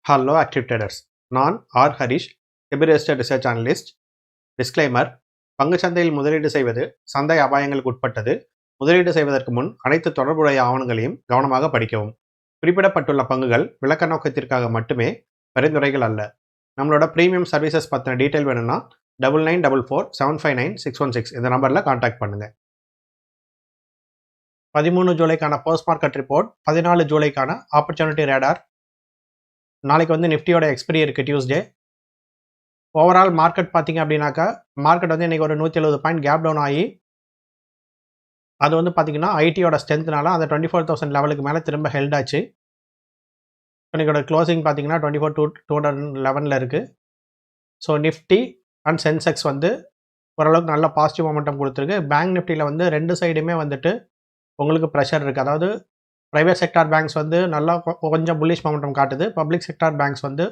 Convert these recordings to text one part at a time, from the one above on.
Hello active traders. நான் Harish, எபிரெஸ்டர் research analyst. Disclaimer: பங்கு சந்தையில் முதலீடு செய்வது சந்தை அபாயங்களுக்கு உட்பட்டது. முதலீடு செய்வதற்கு முன் அனைத்து தொடர்புடைய ஆவணங்களையும் கவனமாக படிக்கவும். குறிப்பிடப்பட்டுள்ள பங்குகள் விளக்க நோக்கத்திற்காக மட்டுமே, பரிந்துரைகள் அல்ல. நம்மளோட ப்ரீமியம் சர்வீசஸ் பற்றின டீட்டெயில் வேணும்னா 9944759616 இந்த நம்பரில் கான்டாக்ட் பண்ணுங்கள். 13 ஜூலைக்கான போஸ்ட் மார்க்கெட் ரிப்போர்ட், 14 ஜூலைக்கான ஆப்பர்ச்சுனிட்டி ரேடார். நாளைக்கு வந்து நிஃப்டியோட எக்ஸ்பிரி இருக்குது, டியூஸ்டே. ஓவரால் மார்க்கெட் பார்த்தீங்க அப்படின்னாக்கா, மார்க்கெட் வந்து இன்றைக்கி ஒரு 170 பாயிண்ட் கேப் டவுன் ஆகி, அது வந்து பார்த்தீங்கன்னா ஐடியோட ஸ்ட்ரென்த்னால அந்த 24,000 லெவலுக்கு மேலே திரும்ப ஹெல்ட் ஆச்சு. இன்றைக்கோட க்ளோசிங் பார்த்தீங்கன்னா 24,211 இருக்குது. ஸோ நிஃப்டி அண்ட் சென்செக்ஸ் வந்து ஓரளவுக்கு நல்ல பாசிட்டிவ் மொமெண்டம் கொடுத்துருக்கு. பேங்க் நிஃப்டியில் வந்து ரெண்டு சைடுமே வந்துட்டு உங்களுக்கு ப்ரெஷர் இருக்குது. அதாவது ப்ரைவேட் செக்டார் பேங்க்ஸ் வந்து நல்லா கொஞ்சம் புல்லிஷ் மொமெண்டம் காட்டுது. பப்ளிக் செக்டார் பேங்க்ஸ் வந்து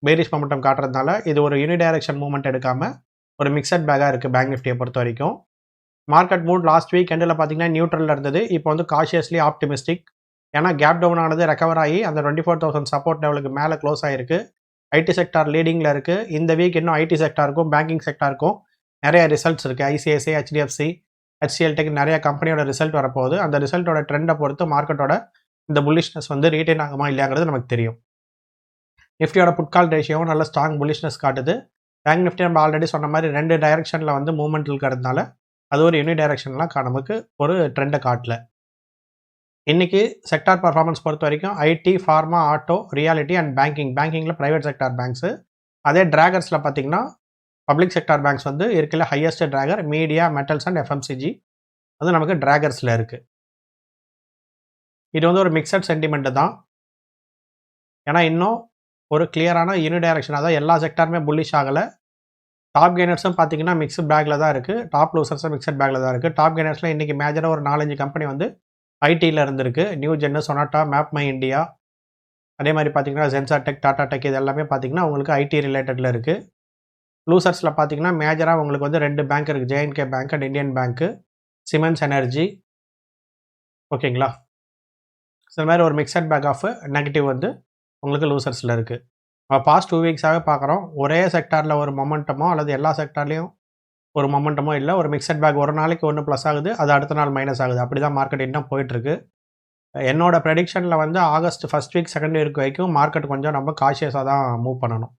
பேரிஷ் மொமெண்டம் காட்டுறதுனால இது ஒரு யூனிடைரக்ஷன் மூவ்மெண்ட் எடுக்காமல் ஒரு மிக்சட் பேக்காக இருக்குது பேங்க் நிஃப்டியை பொறுத்த வரைக்கும். மார்க்கெட் மூட் லாஸ்ட் வீக் எண்டில் பார்த்தீங்கன்னா நியூட்ரலில் இருந்தது. இப்போ வந்து காஷியஸ்லி ஆப்டிமிஸ்டிக். ஏன்னா கேப் டவுன் ஆனது ரெக்கவர் ஆகி அந்த 24,000 சப்போர்ட் லெவலுக்கு மேலே க்ளோஸ் ஆகிருக்கு. ஐடி செக்டார் லீடிங்கில் இருக்குது. இந்த வீக் இன்னும் ஐடி செக்டாருக்கும் பேங்கிங் செக்டாருக்கும் நிறைய ரிசல்ட்ஸ் இருக்குது. ஐசிஐசிஐ, ஹெச்டிஎஃப்சி, ஹெச்சிஎல் டெக் நிறைய கம்பெனியோட ரிசல்ட் வரப்போகுது. அந்த ரிசல்ட்டோட ட்ரெண்டை பொறுத்து மார்க்கெட்டோட இந்த புல்லிஷ்னஸ் வந்து ரீட்டைன் ஆகுமா இல்லையாங்கிறது நமக்கு தெரியும். நிஃப்டியோட புட்கால் ரேஷியோவும் நல்ல ஸ்ட்ராங் புல்லிஷ்னஸ் காட்டுது. பேங்க் நிஃப்டி நம்ம ஆல்ரெடி சொன்ன மாதிரி ரெண்டு டைரக்ஷனில் வந்து மூவ்மெண்ட் இருக்கிறதுனால அது ஒரு யூனி டைரக்ஷன்லாம் நமக்கு ஒரு ட்ரெண்டை காட்டல. இன்றைக்கி செக்டார் பர்ஃபார்மன்ஸ் பொறுத்த வரைக்கும் IT, pharma, auto, realty and பேங்கிங்கில் ப்ரைவேட் செக்டார் பேங்க்ஸு. அதே ட்ராகர்ஸில் பார்த்தீங்கன்னா பப்ளிக் செக்டார் பேங்க்ஸ் வந்து இருக்கல highest dragger media, metals and FMCG அது நமக்கு ட்ராகர்ஸில் இருக்குது. இது வந்து ஒரு மிக்சட் சென்டிமெண்ட்டு தான். ஏன்னா இன்னும் ஒரு கிளியரான யூனிடைரக்ஷன், அதாவது எல்லா செக்டாருமே புல்லிஷ் ஆகலை. டாப் கெய்னர்ஸும் பார்த்தீங்கன்னா மிக்ஸ்ட் பேக்கில் தான் இருக்குது. டாப் லூசர்ஸும் மிக்சட் பேக்கில் தான் இருக்குது. டாப் கெய்னர்ஸில் இன்றைக்கி மேஜராக ஒரு 4-5 கம்பெனி வந்து ஐடியில் இருந்திருக்கு. New gen, sonata, map my India, அதே மாதிரி பார்த்தீங்கன்னா ஜென்சார் டெக், டாடா டெக், இது எல்லாமே பார்த்தீங்கன்னா உங்களுக்கு ஐடி ரிலேட்டடில் இருக்குது. லூசர்ஸில் பார்த்தீங்கன்னா மேஜராக உங்களுக்கு வந்து 2 பேங்க் இருக்குது. JNK bank and Indian bank, cements energy. ஓகேங்களா? ஸோ இந்த மாதிரி ஒரு மிக்சட் பேக் ஆஃப் நெகட்டிவ் வந்து உங்களுக்கு லூசர்ஸில் இருக்குது. பாஸ்ட் 2 வீக்ஸாக பார்க்குறோம், ஒரே செக்டாரில் ஒரு மொமெண்டமோ அல்லது எல்லா செக்டார்லேயும் ஒரு மொமெண்டமோ இல்லை. ஒரு மிக்சட் பேக் ஒரு நாளைக்கு ஒன்று ப்ளஸ் ஆகுது, அது அடுத்த நாள் மைனஸ் ஆகுது. அப்படி தான் மார்க்கெட் இன்னும் போயிட்டுருக்கு. என்னோட ப்ரெடிக்ஷனில் வந்து August first week second week வரைக்கும் மார்க்கெட் கொஞ்சம் நம்ம காஷியஸாக தான் மூவ் பண்ணணும்.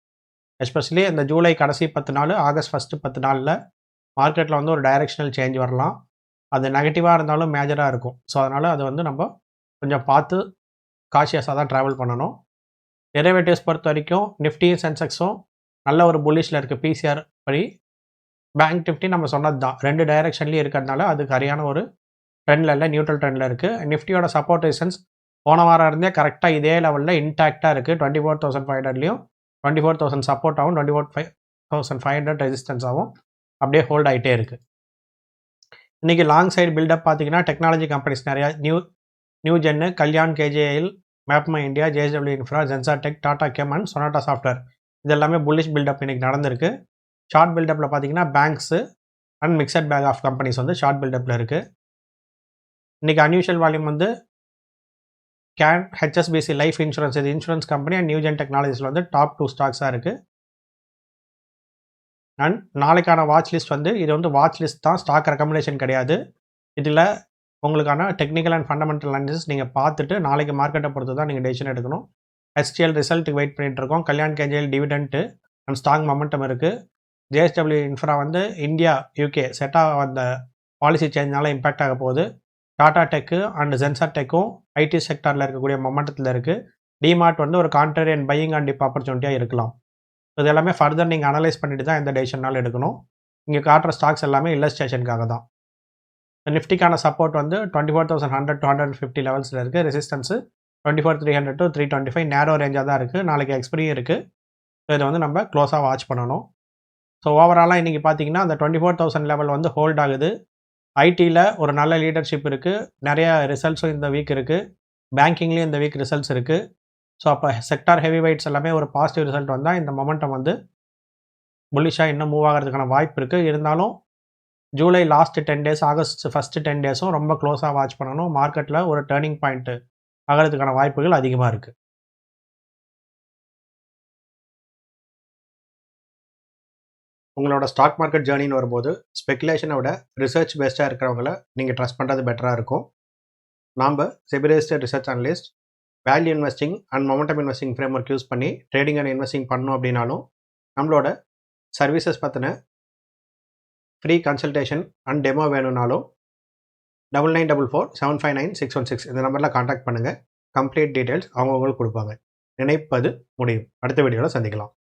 எஸ்பெஷலி இந்த ஜூலை கடைசி 10 நாள், ஆகஸ்ட் ஃபஸ்ட்டு 10 நாளில் மார்க்கெட்டில் வந்து ஒரு டைரெக்ஷனல் சேஞ்ச் வரலாம். அது நெகட்டிவாக இருந்தாலும் மேஜராக இருக்கும். ஸோ அதனால் அது வந்து நம்ம கொஞ்சம் பார்த்து காஷியஸாக தான் ட்ராவல் பண்ணணும். டெரிவேட்டிவ்ஸ் பொறுத்த வரைக்கும் நிஃப்டியும் சென்செக்ஸும் நல்ல ஒரு புல்லிஷில் இருக்குது. பிசிஆர் படி பேங்க் நிஃப்டி நம்ம சொன்னது தான், 2 டைரெக்ஷன்லேயும் இருக்கிறதுனால அது சரியான ஒரு ட்ரெண்டில் இல்லை, நியூட்ரல் ட்ரெண்டில் இருக்குது. நிஃப்டியோட சப்போர்ட் ரெசிஸ்டன்ஸ் போன வாரம் இருந்தே கரெக்டாக இதே லெவலில் இன்டாக்டாக இருக்குது. 24,500லையும் 24,000 சப்போர்ட்டாகவும் 24,500 ரெசிஸ்டன்ஸாகவும் அப்படியே ஹோல்ட் ஆகிட்டே இருக்குது. இன்றைக்கி லாங் சைடு பில்டப் பார்த்தீங்கன்னா டெக்னாலஜி கம்பெனிஸ் நிறையா, Newgen, Kalyan, KJL, map my India, JSW infra, Zensar tech, Tata chem and Sonata software இது எல்லாமே புல்லிஷ் பில்டப் இன்றைக்கி நடந்திருக்கு. ஷார்ட் பில்டப்பில் பார்த்தீங்கன்னா banks and mixed bag of companies வந்து ஷார்ட் பில்டப்பில் இருக்குது. இன்றைக்கி அன்யூஷுவல் வால்யூம் வந்து ஹெச்எஸ்பிசி லைஃப் இன்சூரன்ஸ், இது இன்சூரன்ஸ் கம்பெனி அண்ட் நியூஜென் டெக்னாலஜிஸில் வந்து டாப் 2 ஸ்டாக்ஸாக இருக்குது. அண்ட் நாளைக்கான வாட்ச் லிஸ்ட் வந்து இது வந்து வாட்ச் லிஸ்ட் தான், ஸ்டாக் ரெக்கமெண்டேஷன் கிடையாது. இதில் உங்களுக்கான டெக்னிக்கல் அண்ட் ஃபண்டமெண்டல் அனாலிசிஸ் நீங்கள் பார்த்துட்டு நாளைக்கு மார்க்கெட்டை பொறுத்து தான் நீங்கள் டெசிஷன் எடுக்கணும். ஹெச்டிஎல் ரிசல்ட்டுக்கு வெயிட் பண்ணிகிட்ருக்கோம். Kalyan KJL dividend and strong momentum இருக்குது. ஜேஎஸ்டபிள்யூ இன்ஃப்ரா வந்து இந்தியா, யூகே செட்டாக வந்த பாலிசி சேஞ்ச்னால இம்பாக்ட் ஆக போகுது. டாடா டெக்கு அண்ட் ஜென்சார் டெக்கும் ஐடி செக்டாரில் இருக்கக்கூடிய மொமெண்டத்தில் இருக்குது. டிமார்ட் வந்து ஒரு contrary and buying and dip ஆப்பர்ச்சுனிட்டியாக இருக்கலாம். இது எல்லாமே ஃபர்தர் நீங்கள் அனலைஸ் பண்ணிட்டு தான் எந்த டெசிஷனாலும் எடுக்கணும். இங்கே காட்டுற ஸ்டாக்ஸ் எல்லாமே இல்லஸ்ட்ரேஷனுக்காக தான். நிஃப்டிக்கான சப்போர்ட் வந்து 24,100 to 150 லெவல்ஸில் இருக்குது. ரெசிஸ்டன்ஸு 24,300 to 325 நேரோ ரேஞ்சாக தான் இருக்குது. நாளைக்கு எக்ஸ்பிரியும் இருக்குது. ஸோ இதை வந்து நம்ம க்ளோஸாக வாட்ச் பண்ணணும். ஸோ ஓவராலாக இன்றைக்கி பார்த்தீங்கன்னா அந்த 24,000 லெவல் வந்து ஹோல்ட் ஆகுது. ஐடியில் ஒரு நல்ல லீடர்ஷிப் இருக்குது. நிறைய ரிசல்ட்ஸும் இந்த வீக் இருக்குது. பேங்கிங்லேயும் இந்த வீக் ரிசல்ட்ஸ் இருக்குது. ஸோ அப்போ செக்டார் ஹெவி வெயிட்ஸ் எல்லாமே ஒரு பாசிட்டிவ் ரிசல்ட் வந்தால் இந்த மொமெண்டம் வந்து புல்லிஷாக இன்னும் மூவ் ஆகிறதுக்கான வாய்ப்பு இருக்குது. இருந்தாலும் July last 10 days, August first 10 டேஸும் ரொம்ப க்ளோஸாக வாட்ச் பண்ணணும். மார்க்கெட்டில் ஒரு டேர்னிங் பாயிண்ட்டு ஆகிறதுக்கான வாய்ப்புகள் அதிகமாக இருக்குது. உங்களோட ஸ்டாக் மார்க்கெட் ஜேர்னின்னு வரும்போது ஸ்பெகுலேஷனை விட ரிசர்ச் பேஸ்டாக இருக்கிறவங்கள நீங்கள் ட்ரஸ்ட் பண்ணுறது பெட்டராக இருக்கும். நாம் SEBI registered research analyst value investing and momentum investing frame work use பண்ணி ட்ரேடிங் அண்ட் இன்வெஸ்டிங் பண்ணணும் அப்படின்னாலும் நம்மளோட சர்வீசஸ் பற்றின ஃப்ரீ கன்சல்டேஷன் அண்ட் டெமோ வேணும்னாலும் 9944759616 இந்த நம்பரில் காண்டாக்ட் பண்ணுங்கள். கம்ப்ளீட் டீட்டெயில்ஸ் அவங்களுக்கு கொடுப்பாங்க. நினைப்பது முடியும். அடுத்த வீடியோவில் சந்திக்கலாம்.